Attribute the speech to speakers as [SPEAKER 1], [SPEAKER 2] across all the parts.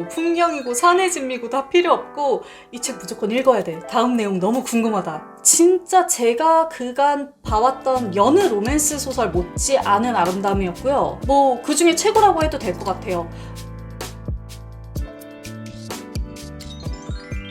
[SPEAKER 1] 뭐 풍경이고 산의 진미고 다 필요 없고 이 책 무조건 읽어야 돼. 다음 내용 너무 궁금하다. 진짜 제가 그간 봐왔던 여느 로맨스 소설 못지 않은 아름다움이었고요. 뭐 그중에 최고라고 해도 될 것 같아요.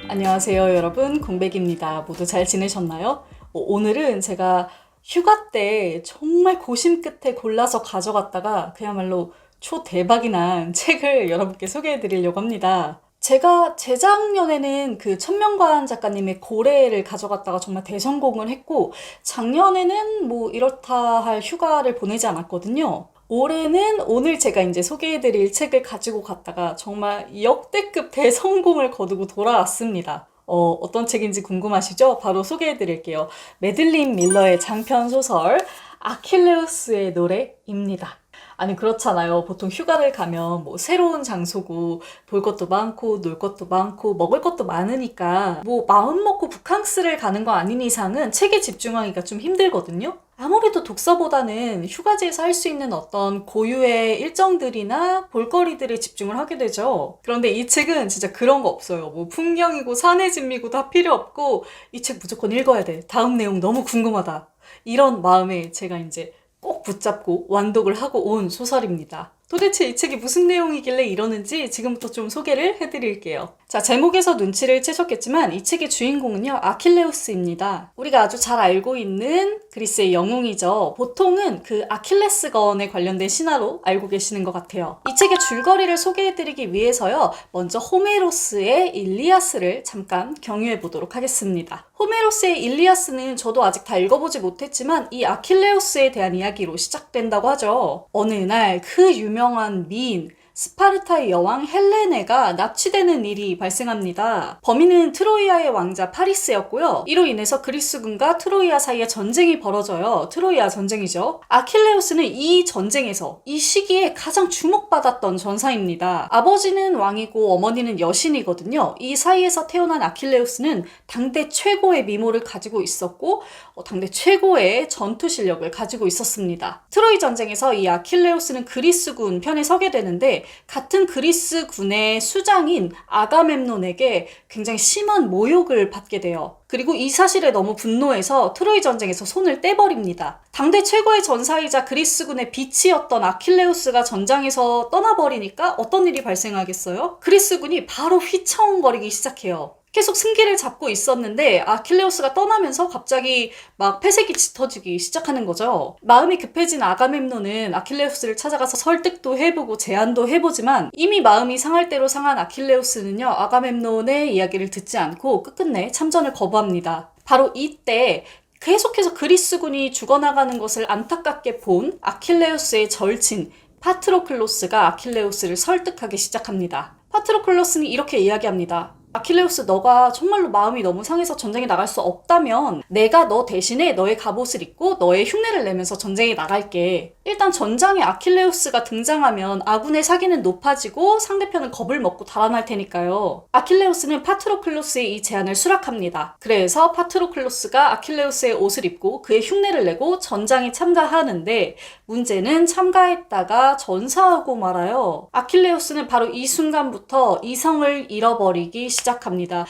[SPEAKER 1] 안녕하세요 여러분, 공백입니다. 모두 잘 지내셨나요? 오늘은 제가 휴가 때 정말 고심 끝에 골라서 가져갔다가 그야말로 초대박이 난 책을 여러분께 소개해 드리려고 합니다. 제가 재작년에는 그 천명관 작가님의 고래를 가져갔다가 정말 대성공을 했고, 작년에는 뭐 이렇다 할 휴가를 보내지 않았거든요. 올해는 오늘 제가 이제 소개해드릴 책을 가지고 갔다가 정말 역대급 대성공을 거두고 돌아왔습니다. 어떤 책인지 궁금하시죠? 바로 소개해드릴게요. 매들린 밀러의 장편 소설 아킬레우스의 노래입니다. 아니 그렇잖아요. 보통 휴가를 가면 뭐 새로운 장소고 볼 것도 많고 놀 것도 많고 먹을 것도 많으니까 뭐 마음 먹고 바캉스를 가는 거 아닌 이상은 책에 집중하기가 좀 힘들거든요. 아무래도 독서보다는 휴가지에서 할 수 있는 어떤 고유의 일정들이나 볼거리들에 집중을 하게 되죠. 그런데 이 책은 진짜 그런 거 없어요. 뭐 풍경이고 산의 진미고 다 필요 없고 이 책 무조건 읽어야 돼. 다음 내용 너무 궁금하다. 이런 마음에 제가 이제 꼭 붙잡고 완독을 하고 온 소설입니다. 도대체 이 책이 무슨 내용이길래 이러는지 지금부터 좀 소개를 해드릴게요. 자, 제목에서 눈치를 채셨겠지만 이 책의 주인공은요, 아킬레우스입니다. 우리가 아주 잘 알고 있는 그리스의 영웅이죠. 보통은 그 아킬레스건에 관련된 신화로 알고 계시는 것 같아요. 이 책의 줄거리를 소개해드리기 위해서요, 먼저 호메로스의 일리아스를 잠깐 경유해 보도록 하겠습니다. 호메로스의 일리아스는 저도 아직 다 읽어보지 못했지만 이 아킬레우스에 대한 이야기로 시작된다고 하죠. 어느 날 그 유명한 미인 스파르타의 여왕 헬레네가 납치되는 일이 발생합니다. 범인은 트로이아의 왕자 파리스였고요. 이로 인해서 그리스군과 트로이아 사이에 전쟁이 벌어져요. 트로이아 전쟁이죠. 아킬레우스는 이 전쟁에서 이 시기에 가장 주목받았던 전사입니다. 아버지는 왕이고 어머니는 여신이거든요. 이 사이에서 태어난 아킬레우스는 당대 최고의 미모를 가지고 있었고 당대 최고의 전투 실력을 가지고 있었습니다. 트로이 전쟁에서 이 아킬레우스는 그리스군 편에 서게 되는데 같은 그리스 군의 수장인 아가멤논에게 굉장히 심한 모욕을 받게 돼요. 그리고 이 사실에 너무 분노해서 트로이 전쟁에서 손을 떼버립니다. 당대 최고의 전사이자 그리스군의 빛이었던 아킬레우스가 전장에서 떠나버리니까 어떤 일이 발생하겠어요? 그리스군이 바로 휘청거리기 시작해요. 계속 승기를 잡고 있었는데 아킬레우스가 떠나면서 갑자기 막 폐색이 짙어지기 시작하는 거죠. 마음이 급해진 아가멤논은 아킬레우스를 찾아가서 설득도 해보고 제안도 해보지만 이미 마음이 상할 대로 상한 아킬레우스는요, 아가멤논의 이야기를 듣지 않고 끝끝내 참전을 거부합니다. 바로 이때 계속해서 그리스군이 죽어나가는 것을 안타깝게 본 아킬레우스의 절친 파트로클로스가 아킬레우스를 설득하기 시작합니다. 파트로클로스는 이렇게 이야기합니다. 아킬레우스, 너가 정말로 마음이 너무 상해서 전쟁에 나갈 수 없다면 내가 너 대신에 너의 갑옷을 입고 너의 흉내를 내면서 전쟁에 나갈게. 일단 전장에 아킬레우스가 등장하면 아군의 사기는 높아지고 상대편은 겁을 먹고 달아날 테니까요. 아킬레우스는 파트로클로스의 이 제안을 수락합니다. 그래서 파트로클로스가 아킬레우스의 옷을 입고 그의 흉내를 내고 전장에 참가하는데 문제는 참가했다가 전사하고 말아요. 아킬레우스는 바로 이 순간부터 이성을 잃어버리기 시작합니다.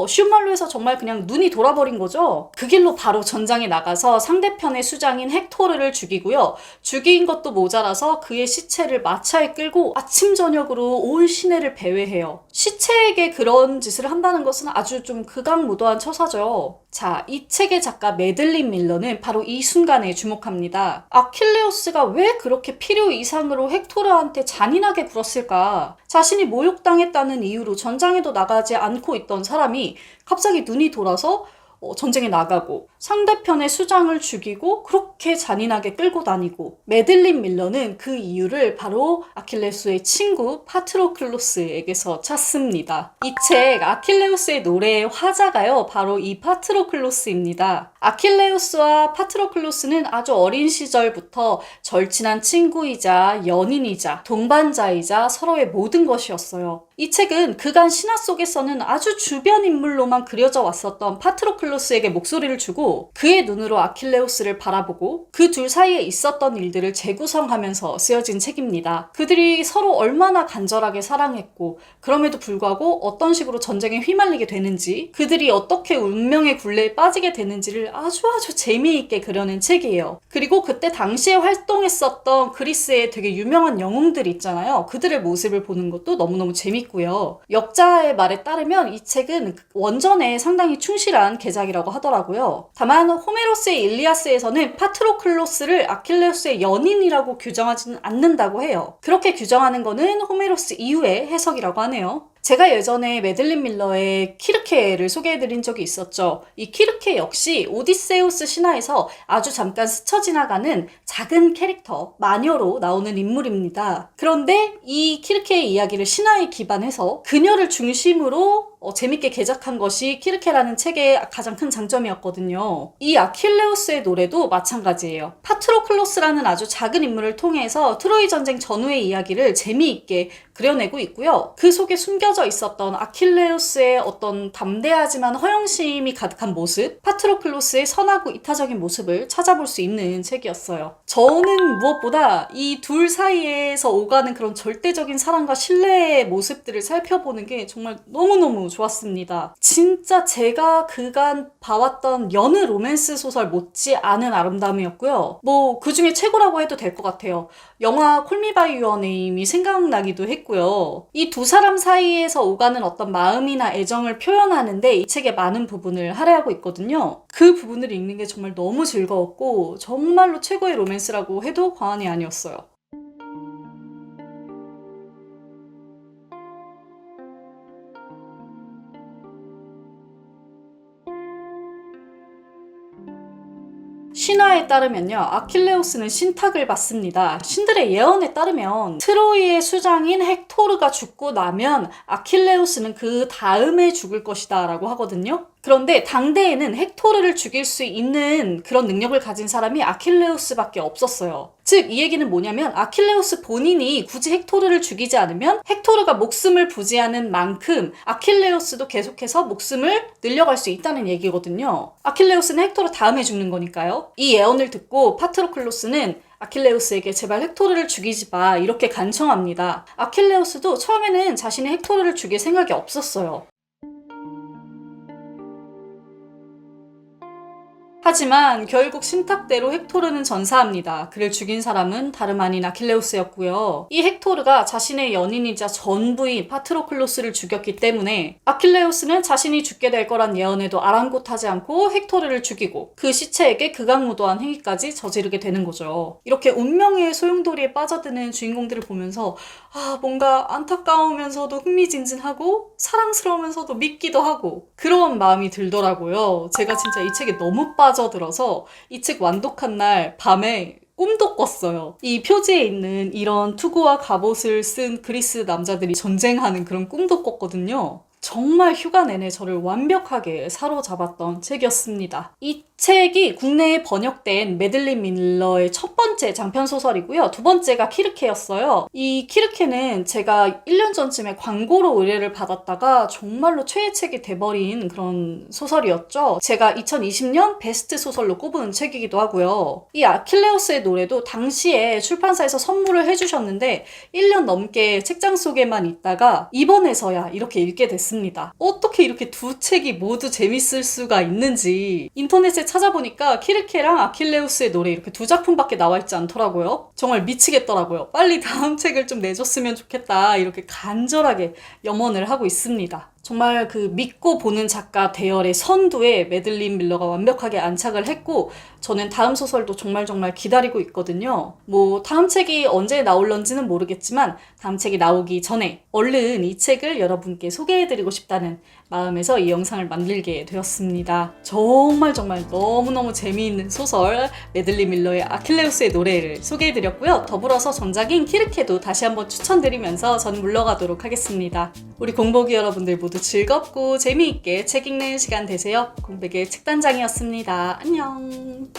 [SPEAKER 1] 쉬운 말로 해서 정말 그냥 눈이 돌아버린 거죠. 그 길로 바로 전장에 나가서 상대편의 수장인 헥토르를 죽이고요. 죽인 것도 모자라서 그의 시체를 마차에 끌고 아침 저녁으로 온 시내를 배회해요. 시체에게 그런 짓을 한다는 것은 아주 좀 극악무도한 처사죠. 자, 이 책의 작가 매들린 밀러는 바로 이 순간에 주목합니다. 아킬레우스가 왜 그렇게 필요 이상으로 헥토르한테 잔인하게 굴었을까? 자신이 모욕당했다는 이유로 전장에도 나가지 않고 있던 사람이 갑자기 눈이 돌아서 전쟁에 나가고 상대편의 수장을 죽이고 그렇게 잔인하게 끌고 다니고, 매들린 밀러는 그 이유를 바로 아킬레우스의 친구 파트로클로스에게서 찾습니다. 이 책 아킬레우스의 노래의 화자가요, 바로 이 파트로클로스입니다. 아킬레우스와 파트로클로스는 아주 어린 시절부터 절친한 친구이자 연인이자 동반자이자 서로의 모든 것이었어요. 이 책은 그간 신화 속에서는 아주 주변 인물로만 그려져 왔었던 파트로클로스 파트로클로스에게 목소리를 주고 그의 눈으로 아킬레우스를 바라보고 그 둘 사이에 있었던 일들을 재구성하면서 쓰여진 책입니다. 그들이 서로 얼마나 간절하게 사랑했고 그럼에도 불구하고 어떤 식으로 전쟁에 휘말리게 되는지 그들이 어떻게 운명의 굴레에 빠지게 되는지를 아주 재미있게 그려낸 책이에요. 그리고 그때 당시에 활동했었던 그리스의 되게 유명한 영웅들 있잖아요. 그들의 모습을 보는 것도 너무너무 재밌고요. 역자의 말에 따르면 이 책은 원전에 상당히 충실한 개작이라고 하더라고요. 다만 호메로스의 일리아스에서는 파트로클로스를 아킬레우스의 연인이라고 규정하지는 않는다고 해요. 그렇게 규정하는 거는 호메로스 이후의 해석이라고 하네요. 제가 예전에 매들린 밀러의 키르케를 소개해드린 적이 있었죠. 이 키르케 역시 오디세우스 신화에서 아주 잠깐 스쳐 지나가는 작은 캐릭터, 마녀로 나오는 인물입니다. 그런데 이 키르케의 이야기를 신화에 기반해서 그녀를 중심으로 재밌게 개작한 것이 키르케라는 책의 가장 큰 장점이었거든요. 이 아킬레우스의 노래도 마찬가지예요. 파트로클로스라는 아주 작은 인물을 통해서 트로이 전쟁 전후의 이야기를 재미있게 그려내고 있고요. 그 속에 숨겨져 있었던 아킬레우스의 어떤 담대하지만 허영심이 가득한 모습, 파트로클로스의 선하고 이타적인 모습을 찾아볼 수 있는 책이었어요. 저는 무엇보다 이 둘 사이에서 오가는 그런 절대적인 사랑과 신뢰의 모습들을 살펴보는 게 정말 너무너무 좋았습니다. 진짜 제가 그간 봐왔던 여느 로맨스 소설 못지 않은 아름다움이었고요. 뭐 그 중에 최고라고 해도 될 것 같아요. 영화 콜미 바이 유어 네임이 생각나기도 했고요. 이 두 사람 사이에서 오가는 어떤 마음이나 애정을 표현하는데 이 책의 많은 부분을 할애하고 있거든요. 그 부분을 읽는 게 정말 너무 즐거웠고 정말로 최고의 로맨스라고 해도 과언이 아니었어요. 신화에 따르면요, 아킬레우스는 신탁을 받습니다. 신들의 예언에 따르면 트로이의 수장인 헥토르가 죽고 나면 아킬레우스는 그 다음에 죽을 것이다 라고 하거든요. 그런데 당대에는 헥토르를 죽일 수 있는 그런 능력을 가진 사람이 아킬레우스밖에 없었어요. 즉 이 얘기는 뭐냐면 아킬레우스 본인이 굳이 헥토르를 죽이지 않으면 헥토르가 목숨을 부지하는 만큼 아킬레우스도 계속해서 목숨을 늘려갈 수 있다는 얘기거든요. 아킬레우스는 헥토르 다음에 죽는 거니까요. 이 예언을 듣고 파트로클로스는 아킬레우스에게 제발 헥토르를 죽이지 마 이렇게 간청합니다. 아킬레우스도 처음에는 자신이 헥토르를 죽일 생각이 없었어요. 하지만 결국 신탁대로 헥토르는 전사합니다. 그를 죽인 사람은 다름 아닌 아킬레우스였고요. 이 헥토르가 자신의 연인이자 전부인 파트로클로스를 죽였기 때문에 아킬레우스는 자신이 죽게 될 거란 예언에도 아랑곳하지 않고 헥토르를 죽이고 그 시체에게 극악무도한 행위까지 저지르게 되는 거죠. 이렇게 운명의 소용돌이에 빠져드는 주인공들을 보면서 뭔가 안타까우면서도 흥미진진하고 사랑스러우면서도 믿기도 하고 그런 마음이 들더라고요. 제가 진짜 이 책에 너무 빠져들어서 이 책 완독한 날 밤에 꿈도 꿨어요. 이 표지에 있는 이런 투구와 갑옷을 쓴 그리스 남자들이 전쟁하는 그런 꿈도 꿨거든요. 정말 휴가 내내 저를 완벽하게 사로잡았던 책이었습니다. 이 책이 국내에 번역된 매들린 밀러의 첫 번째 장편소설이고요. 두 번째가 키르케였어요. 이 키르케는 제가 1년 전쯤에 광고로 의뢰를 받았다가 정말로 최애 책이 돼버린 그런 소설이었죠. 제가 2020년 베스트 소설로 꼽은 책이기도 하고요. 이 아킬레우스의 노래도 당시에 출판사에서 선물을 해주셨는데 1년 넘게 책장 속에만 있다가 이번에서야 이렇게 읽게 됐습니다. 어떻게 이렇게 두 책이 모두 재밌을 수가 있는지 인터넷에 찾아보니까 키르케랑 아킬레우스의 노래 이렇게 두 작품밖에 나와 있지 않더라고요. 정말 미치겠더라고요. 빨리 다음 책을 좀 내줬으면 좋겠다 이렇게 간절하게 염원을 하고 있습니다. 정말 그 믿고 보는 작가 대열의 선두에 매들린 밀러가 완벽하게 안착을 했고 저는 다음 소설도 정말 기다리고 있거든요. 뭐 다음 책이 언제 나올런지는 모르겠지만 다음 책이 나오기 전에 얼른 이 책을 여러분께 소개해드리고 싶다는 마음에서 이 영상을 만들게 되었습니다. 정말 너무너무 재미있는 소설 매들린 밀러의 아킬레우스의 노래를 소개해드렸고요. 더불어서 전작인 키르케도 다시 한번 추천드리면서 전 물러가도록 하겠습니다. 우리 공복이 여러분들 모두 즐겁고 재미있게 책 읽는 시간 되세요. 공백의 책단장이었습니다. 안녕.